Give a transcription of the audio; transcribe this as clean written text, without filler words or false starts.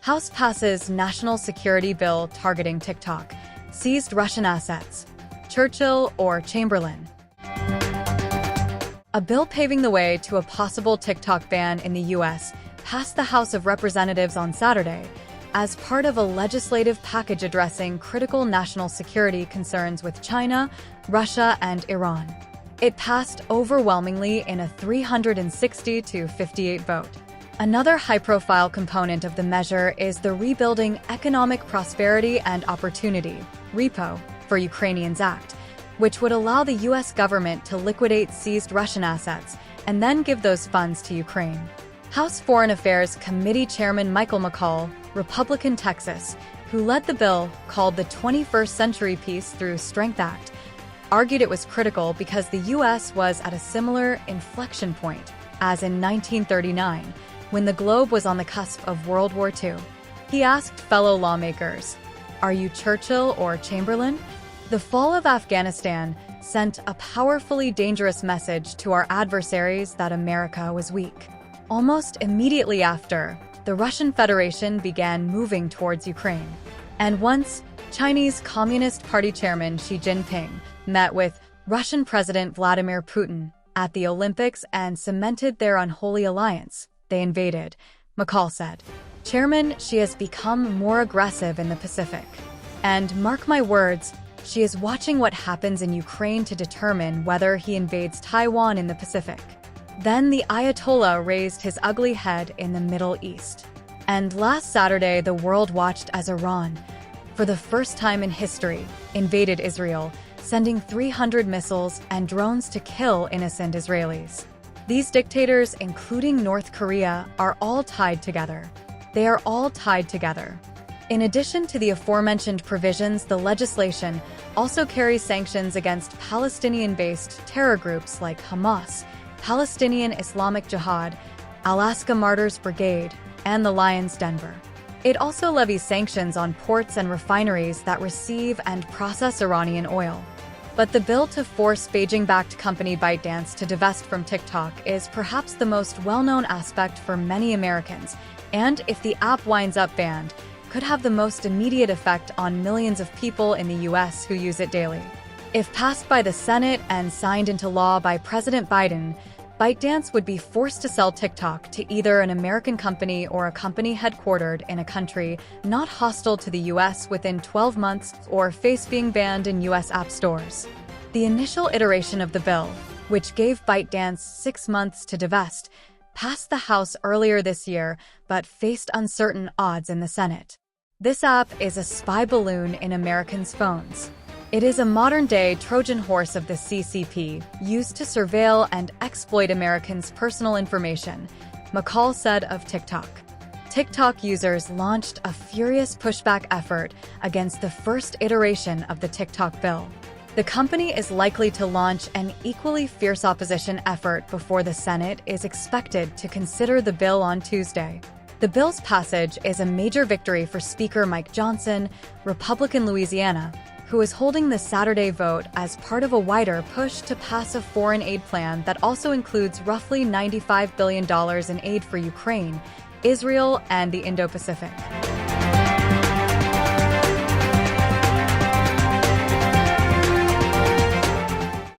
House passes national security bill targeting TikTok. Seized Russian assets. Churchill or Chamberlain? A bill paving the way to a possible TikTok ban in the U.S. passed the House of Representatives on Saturday as part of a legislative package addressing critical national security concerns with China, Russia, and Iran. It passed overwhelmingly in a 360-58 vote. Another high-profile component of the measure is the Rebuilding Economic Prosperity and Opportunity (REPO) for Ukrainians Act, which would allow the U.S. government to liquidate seized Russian assets and then give those funds to Ukraine. House Foreign Affairs Committee Chairman Michael McCaul, Republican Texas, who led the bill called the 21st Century Peace Through Strength Act, argued it was critical because the U.S. was at a similar inflection point as in 1939, when the globe was on the cusp of World War II. He asked fellow lawmakers, "Are you Churchill or Chamberlain?" The fall of Afghanistan sent a powerfully dangerous message to our adversaries that America was weak. Almost immediately after, the Russian Federation began moving towards Ukraine. And once Chinese Communist Party Chairman Xi Jinping met with Russian President Vladimir Putin at the Olympics and cemented their unholy alliance, they invaded, McCaul said. Chairman Xi has become more aggressive in the Pacific. And mark my words, Xi is watching what happens in Ukraine to determine whether he invades Taiwan in the Pacific. Then the Ayatollah raised his ugly head in the Middle East. And last Saturday, the world watched as Iran, for the first time in history, invaded Israel, sending 300 missiles and drones to kill innocent Israelis. These dictators, including North Korea, are all tied together. They are all tied together. In addition to the aforementioned provisions, the legislation also carries sanctions against Palestinian-based terror groups like Hamas, Palestinian Islamic Jihad, Alaska Martyrs Brigade, and the Lions Denver. It also levies sanctions on ports and refineries that receive and process Iranian oil. But the bill to force Beijing-backed company ByteDance to divest from TikTok is perhaps the most well-known aspect for many Americans, and if the app winds up banned, could have the most immediate effect on millions of people in the U.S. who use it daily. If passed by the Senate and signed into law by President Biden, ByteDance would be forced to sell TikTok to either an American company or a company headquartered in a country not hostile to the U.S. within 12 months or face being banned in U.S. app stores. The initial iteration of the bill, which gave ByteDance 6 months to divest, passed the House earlier this year but faced uncertain odds in the Senate. This app is a spy balloon in Americans' phones. It is a modern-day Trojan horse of the CCP, used to surveil and exploit Americans' personal information, McCaul said of TikTok. TikTok users launched a furious pushback effort against the first iteration of the TikTok bill. The company is likely to launch an equally fierce opposition effort before the Senate is expected to consider the bill on Tuesday. The bill's passage is a major victory for Speaker Mike Johnson, Republican Louisiana, who is holding the Saturday vote as part of a wider push to pass a foreign aid plan that also includes roughly $95 billion in aid for Ukraine, Israel, and the Indo-Pacific.